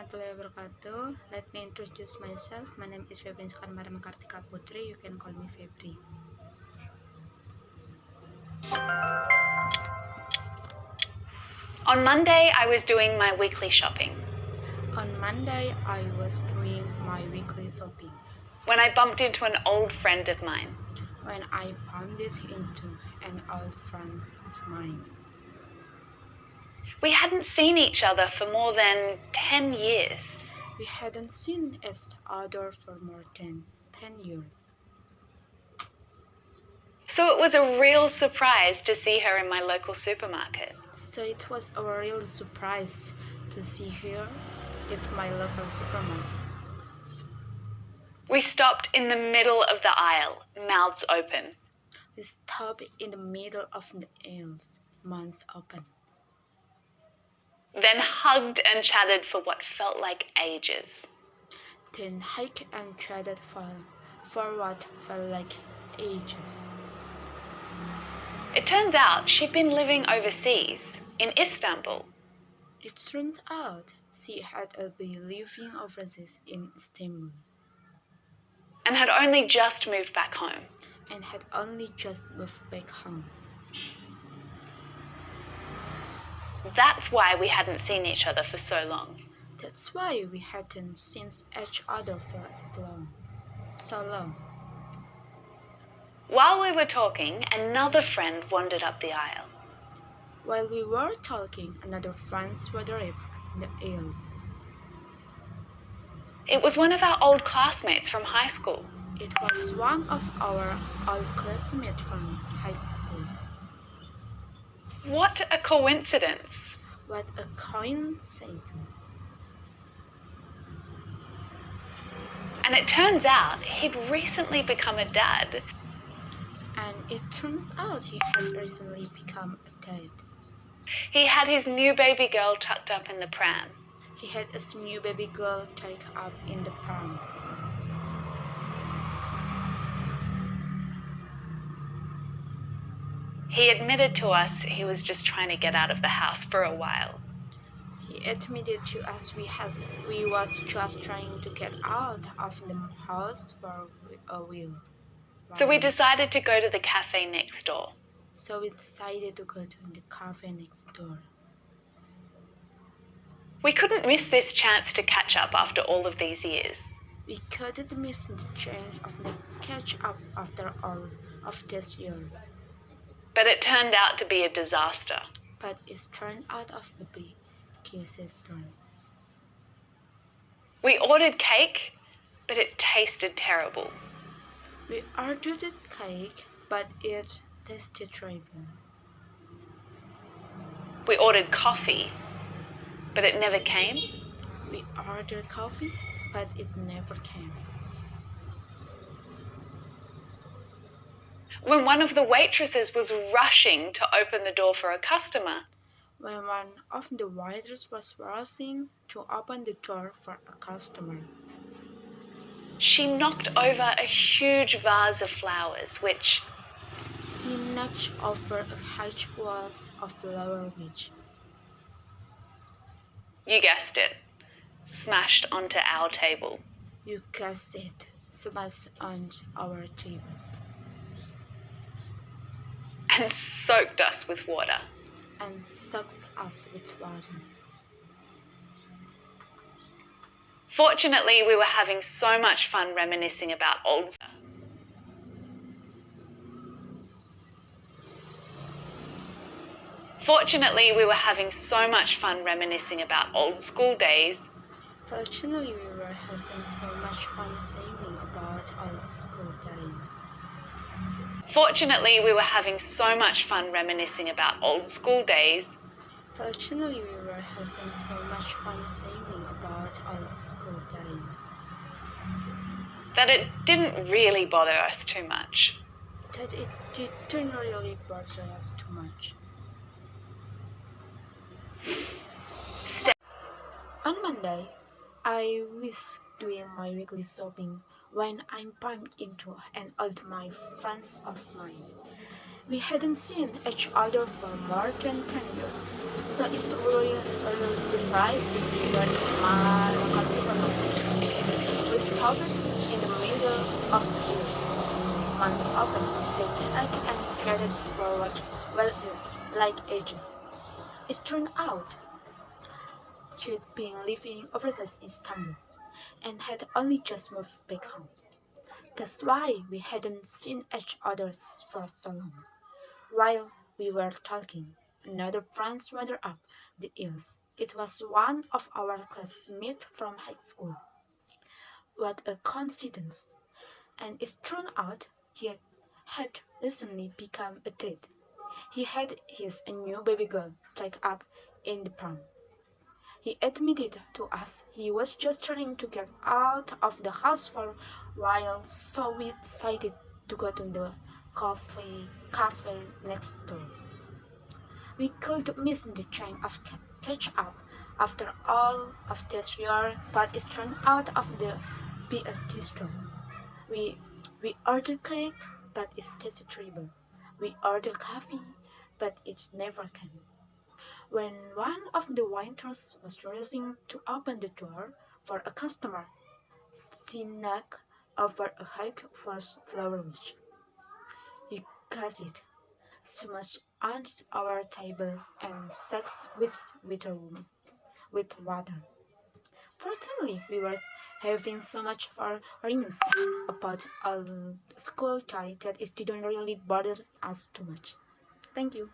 warahmatullahi wabarakatuh. Let me introduce myself. My name is Febrin Karmarama Kartika Putri. You can call me Febri. On Monday, I was doing my weekly shopping On Monday, I was doing my weekly shopping when I bumped into an old friend of mine. when I bumped into an old friend of mine. We hadn't seen each other for more than 10 years. We hadn't seen each other for more than 10 years. So it was a real surprise to see her in my local supermarket. So it was a real surprise to see her at my local supermarket. We stopped in the middle of the aisle, mouths open. We stopped in the middle of the aisles, mouths open. Then hugged and chatted for what felt like ages. Then hiked and chatted for what felt like ages. It turns out she'd been living overseas, in Istanbul. It turned out she had been living overseas in Istanbul And had only just moved back home. and had only just moved back home. That's why we hadn't seen each other for so long. That's why we hadn't seen each other for so long. While we were talking, another friend wandered up the aisle. While we were talking, another friend wandered in the aisles. It was one of our old classmates from high school. It was one of our old classmates from high school. What a coincidence! What a coincidence. And it turns out he'd recently become a dad. And it turns out he had recently become a dad. He had his new baby girl tucked up in the pram. He had his new baby girl tied up in the pram. He admitted to us he was just trying to get out of the house for a while. He admitted to us we was just trying to get out of the house for a while. So we decided to go to the cafe next door. So we decided to go to the cafe next door. We couldn't miss this chance to catch up after all of these years. We couldn't miss the chance of the catch up after all of this year. But it turned out to be a disaster. But it turned out of the big kisses turn. We ordered cake, but it tasted terrible. We ordered cake, but it tasted terrible. We ordered coffee, but it never came. We ordered coffee, but it never came. When one of the waitresses was rushing to open the door for a customer, When one of the waiters was rushing to open the door for a customer, she knocked over a huge vase of flowers, which, she knocked over a huge vase of flower which, you guessed it, smashed onto our table. you guessed it, smashed on our table And soaked us with water. and sucked us with water. Fortunately, we were having so much fun reminiscing about old Fortunately, we were having so much fun reminiscing about old school days. Fortunately, we were having so much fun singing about old school days. Fortunately, we were having so much fun reminiscing about old school days. Fortunately, we were having so much fun singing about old school days That it didn't really bother us too much. that it didn't really bother us too much. On Monday, I was doing my weekly shopping when I bumped into an old my friends of mine. We hadn't seen each other for more than 10 years, so it's really a surprise to see her in my stopped in the middle of the hill. Once open, they cracked and gathered forward well like ages. It turned out she'd been living overseas in Istanbul and had only just moved back home. That's why we hadn't seen each other for so long. While we were talking, another friend wandered up the hills. It was one of our classmates from high school. What a coincidence! And it turned out he had recently become a dad. He had his new baby girl tied up in the pram. He admitted to us he was just trying to get out of the house for a while, so we decided to go to the cafe next door. We could miss the train of catch up after all of this year, but it turned out of the be a distro. We we ordered cake, but it tasted terrible. We ordered coffee, but it never came. When one of the waiters was rushing to open the door for a customer, she knocked over a high-class flower vase. You got it. Smashed on our table and set with water. Fortunately, we were having so much fun reminiscing about our school time that it didn't really bother us too much. Thank you.